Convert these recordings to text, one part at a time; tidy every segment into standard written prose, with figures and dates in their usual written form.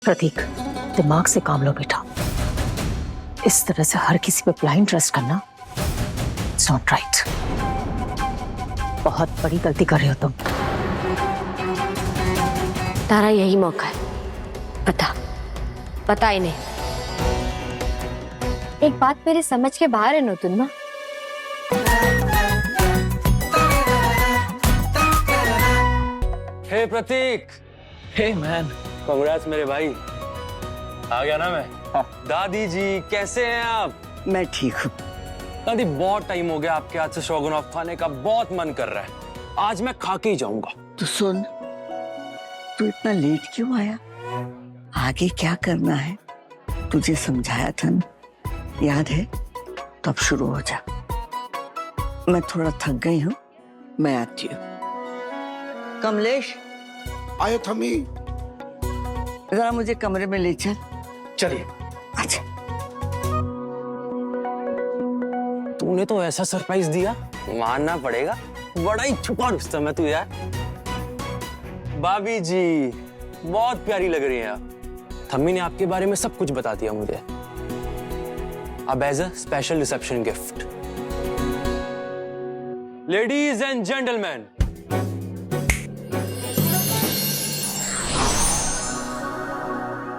प्रतीक, दिमाग से काम लो बेटा। इस तरह से हर किसी पे ब्लाइंड ट्रस्ट करना इट्स नॉट राइट। बहुत बड़ी गलती कर रहे हो तुम। तारा यही मौका है। पता ही नहीं। एक बात मेरे समझ के बाहर है नूतन माँ। हे प्रतीक। हे मैन, कांग्रेस मेरे भाई। आ गया ना मैं। दादी जी कैसे हैं आप? मैं ठीक हूँ। दादी बहुत टाइम हो गया आपके हाथ से स्ट्रोगनॉफ खाने का, बहुत मन कर रहा है। आज मैं खा के ही जाऊंगा। तो सुन, तू इतना लेट क्यों आया? आगे क्या करना है तुझे समझाया था ना, याद है? तो अब शुरू हो जा। मैं थोड़ा थक गई हूँ, मैं आती हूँ। कमलेश, आयो थमी। जरा मुझे कमरे में ले चल। चलिए। अच्छा। तूने तो ऐसा सरप्राइज दिया, मानना पड़ेगा। बड़ा ही छुपा रुस्तम है तू यार। भाभी जी बहुत प्यारी लग रही हैं आप। थम्मी ने आपके बारे में सब कुछ बता दिया मुझे। अब as a special reception gift. Ladies and gentlemen,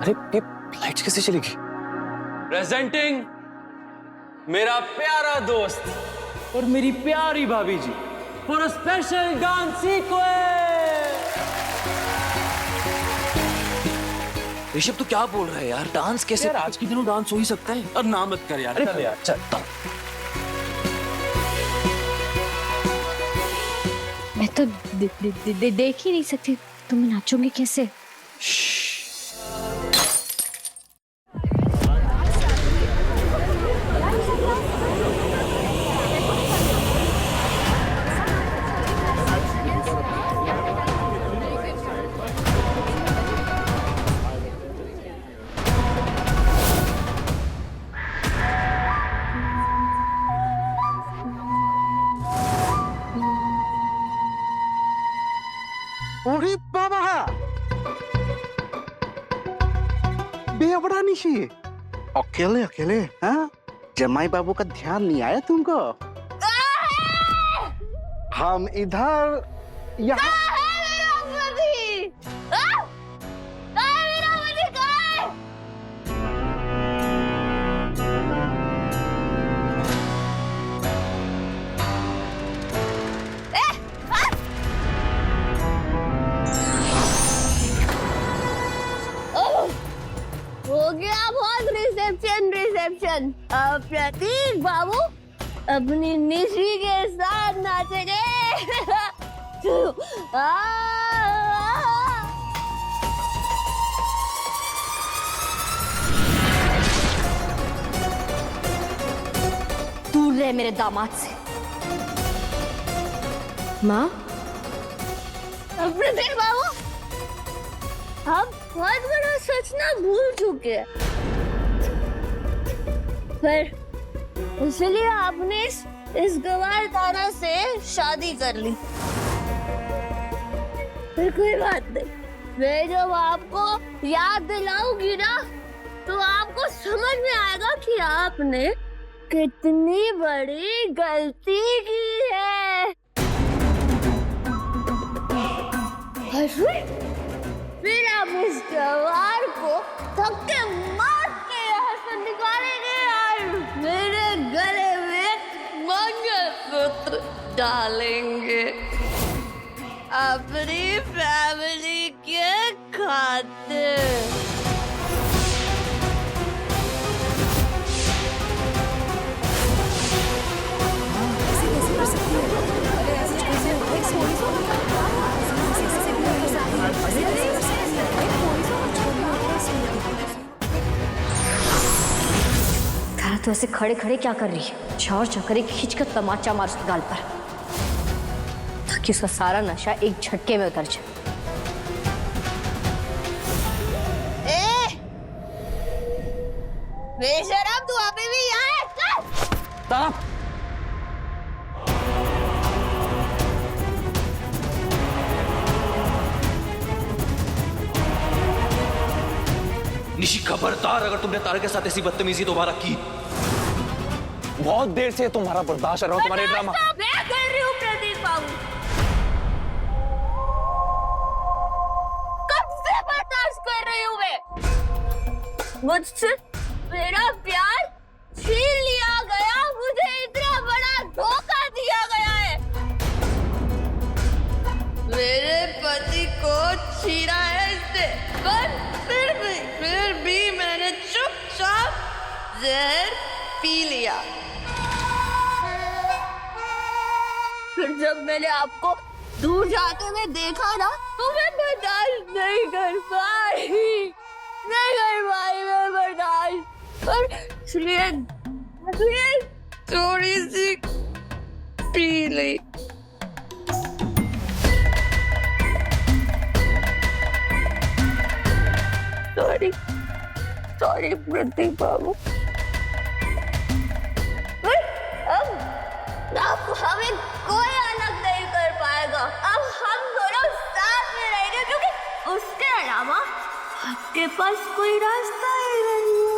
अरे ये लाइट्स कैसे चलेगी? प्रेजेंटिंग मेरा प्यारा दोस्त और मेरी प्यारी भाभी ji for a special dance sequence. Rishabh तू क्या बोल रहा है यार? डांस कैसे? यार आज के दिनों डांस हो ही सकता है। और ना मत कर यार। चल यार चल। मैं तो देख ही नहीं सकती। तुम नाचोगे कैसे? अरे बाबा, बेवड़ा निशी, अकेले अकेले, हाँ? जमाई बाबू का ध्यान नहीं आया तुमको? हम इधर यहाँ। हो गया बहुत रिसेप्शन। अब प्रतीक बाबू अपनी निशी के साथ नाचेंगे। दूर रहे मेरे दामाद से। माँ, प्रतीक बाबू हम बहुत बड़ा सोचना भूल चुके हैं, पर इसलिए आपने इस गवार तारा से शादी कर ली। पर कोई बात नहीं, मैं जब आपको याद दिलाऊंगी ना तो आपको समझ में आएगा कि आपने कितनी बड़ी गलती की है। फिर आप इस जवार को धक्के मार के यहाँ से निकालेंगे और मेरे गले में मंगलसूत्र डालेंगे अपनी फैमिली के खातिर। तो ऐसे खड़े खड़े क्या कर रही है? चार चक्कर खींच कर तमाचा मार उसके गाल पर, ताकि उसका सारा नशा एक झटके में उतर जाए। बेशरम, तू अभी भी यहाँ है? चल। निशी खबरदार, अगर तुमने तारा के साथ ऐसी बदतमीजी दोबारा की। बहुत देर से तुम्हारा बर्दाश्त कर रहा हूँ, तुम्हारे ड्रामा। मैं कर रही हूँ प्रदीप बाबू, कब से बर्दाश्त कर रही हूँ मैं। मुझसे मेरा प्यार छीन लिया गया, मुझे इतना बड़ा धोखा दिया गया है। मेरे पति को छीना है इसने, पर फिर भी मैंने चुपचाप जहर पी लिया। फिर जब मैंने आपको दूर जाते हुए देखा ना, तो मैं बर्दाश्त नहीं कर पाई मैं बर्दाश्त, और इसलिए थोड़ी सी पी ली। सॉरी प्रदीप बाबू। अब हमें कोई अलग नहीं कर पाएगा, अब हम दोनों साथ में रहेंगे, क्योंकि उसके अलावा आपके पास कोई रास्ता ही नहीं है।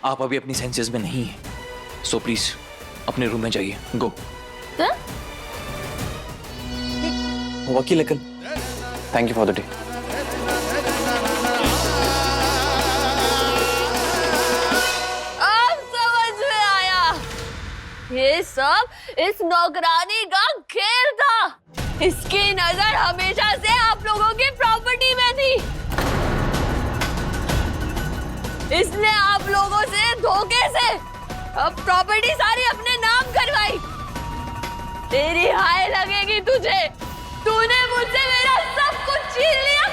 आप अभी अपनी सेंसेस में नहीं है, सो प्लीज अपने रूम में जाइए। गो। वकील uncle, thank you for the day. अब समझ में आया, ये सब इस नौकरानी का खेल था। इसकी नजर हमेशा से आप लोगों की प्रॉपर्टी में थी। इसने आप लोगों से धोखे से अब प्रॉपर्टी सारी अपने नाम करवाई। तेरी हाय लगेगी तुझे, तूने मुझसे मेरा सब कुछ छीन लिया।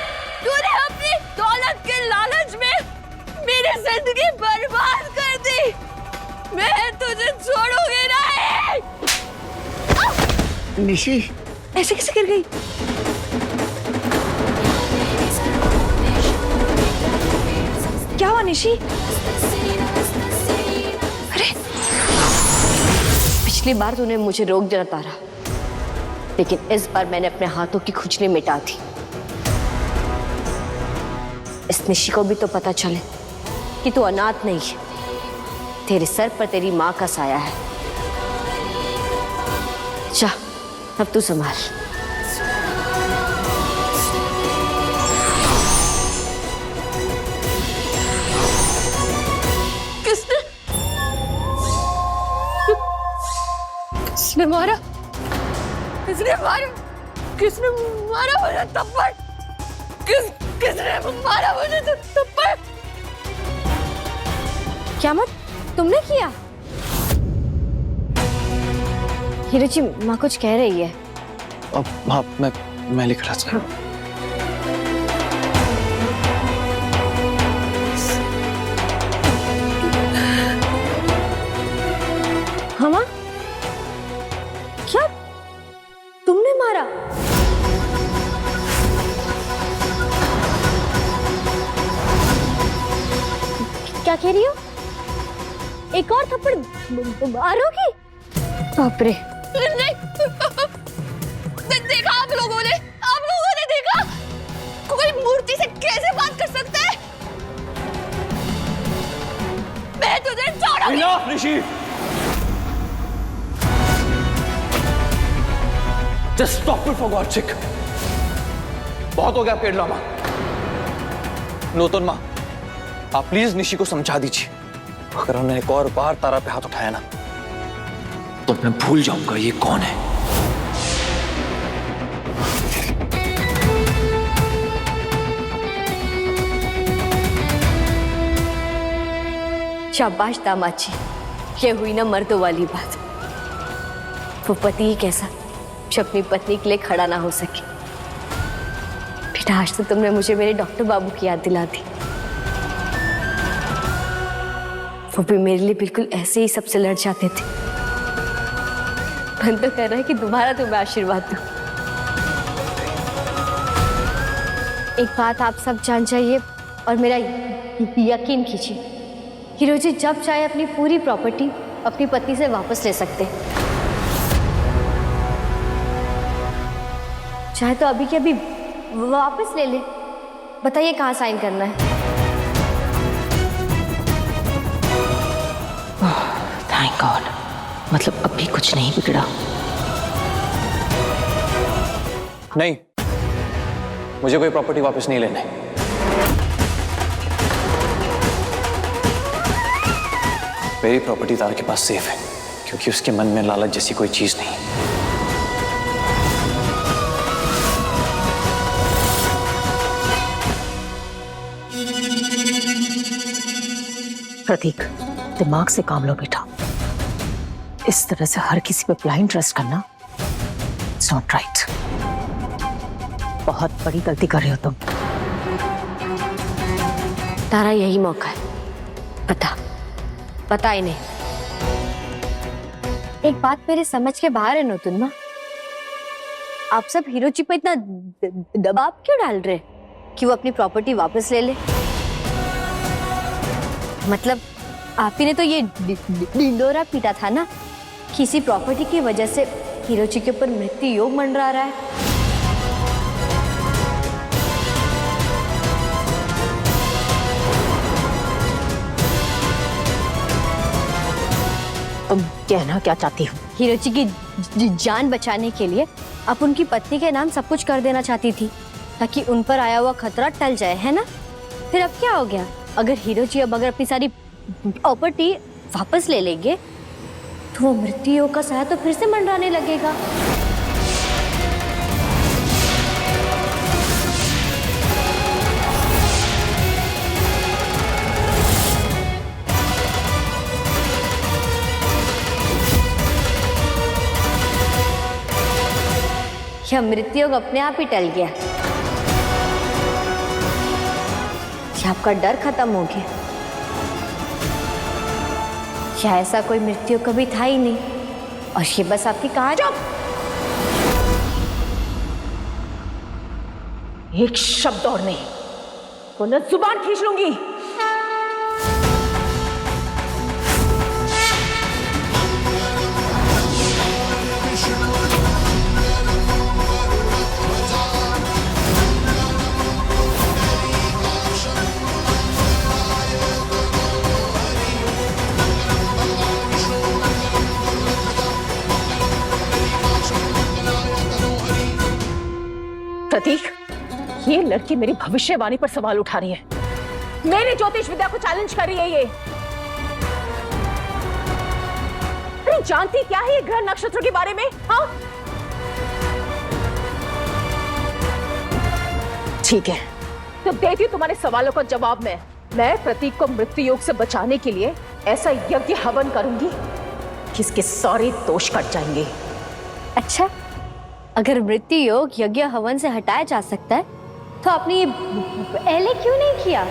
तूने अपनी दौलत के लालच में मेरी जिंदगी बर्बाद कर दी। मैं तुझे छोड़ूंगी नहीं। निशी ऐसे कैसे गिर गई? क्या हुआ निशी? अरे पिछली बार तूने मुझे रोक दिया तारा, लेकिन इस बार मैंने अपने हाथों की खुजली मिटा दी। इस निशी को भी तो पता चले कि तू अनाथ नहीं है, तेरे सर पर तेरी माँ का साया है। जा, अब तू संभाल। किसने मारा? किसने मारा? किसने मारा मुझे थप्पड़? किसने मारा मुझे थप्पड़? क्या मत तुमने किया? हिरोची माँ कुछ कह रही है। अब हाँ, मैं लिख रहा था। हाँ माँ, क्या तुमने मारा? क्या कह रही हो? एक और थप्पड़ मारोगी? बाप रे! नहीं, देखा आप लोगों ने देखा? कोई मूर्ति से कैसे बात कर सकता है? मैं तुझे छोड़ूंगी। Nishi, just stop it for God's sake. बहुत हो गया पेड़ लामा। नूतन माँ, आप प्लीज निशी को समझा दीजिए। अगर उन्होंने एक और बार तारा पे हाथ उठाया ना, तो मैं भूल जाऊंगा ये कौन है। शाबाश दामाद जी, ये हुई ना मर्दों वाली बात। वो पति ही कैसा जो अपनी पत्नी के लिए खड़ा ना हो सके। बेटा, आज तो तुमने मुझे मेरे डॉक्टर बाबू की याद दिला दी। वो भी मेरे लिए बिल्कुल ऐसे ही सबसे लड़ जाते थे। मन तो कर रहा है कि दोबारा तुम्हें आशीर्वाद दूं। एक बात आप सब जान जाइए और मेरा यकीन कीजिए, हीरो जी जब चाहे अपनी पूरी प्रॉपर्टी अपनी पत्नी से वापस ले सकते, चाहे तो अभी के अभी वापस ले ले। बताइए कहाँ साइन करना है? थैंक गॉड, मतलब अभी कुछ नहीं बिगड़ा। नहीं, मुझे कोई प्रॉपर्टी वापस नहीं लेना है। मेरी प्रॉपर्टी तार के पास सेफ है क्योंकि उसके मन में लालच जैसी कोई चीज नहीं। प्रतीक, दिमाग से काम लो बेटा। इस तरह से हर किसी पे ब्लाइंड ट्रस्ट करना इट्स नॉट राइट। बहुत बड़ी गलती कर रहे हो तुम। तारा यही मौका है, पता ही नहीं। एक बात मेरे समझ के बाहर है नोतुन, आप सब हीरो जी पे इतना दबाव क्यों डाल रहे कि वो अपनी प्रॉपर्टी वापस ले ले? मतलब आप ही ने तो ये ढिंडोरा पीटा था ना, किसी प्रॉपर्टी की वजह से हीरो जी के ऊपर मृत्यु योग मंडरा रहा है। तुम कहना क्या चाहती हो? हीरो जी की जान बचाने के लिए आप उनकी पत्नी के नाम सब कुछ कर देना चाहती थी ताकि उन पर आया हुआ खतरा टल जाए, है ना? फिर अब क्या हो गया? अगर हीरो जी अब अपनी सारी प्रॉपर्टी वापस ले लेंगे तो वो मृत्यु का साया तो फिर से मंडराने लगेगा। यह मृत्यु अपने आप ही टल गया, आपका डर खत्म हो गया। या ऐसा कोई मृत्यु कभी था ही नहीं और ये बस आपकी कहानी। एक शब्द और नहीं तो न जुबान खींच लूंगी। प्रतीक, ये लड़की मेरी भविष्यवाणी पर सवाल उठा रही है, मेरी ज्योतिष विद्या को चैलेंज कर रही है। ये अरे जानती क्या है ये ग्रह नक्षत्र के बारे में? हाँ ठीक है, तो देती तुम्हारे सवालों का जवाब। मैं प्रतीक को मृत्यु योग से बचाने के लिए ऐसा यज्ञ हवन करूंगी कि इसके सारे दोष कट जाएंगे। अच्छा, अगर मृत्यु योग यज्ञ हवन से हटाया जा सकता है तो आपने ये पहले क्यों नहीं किया?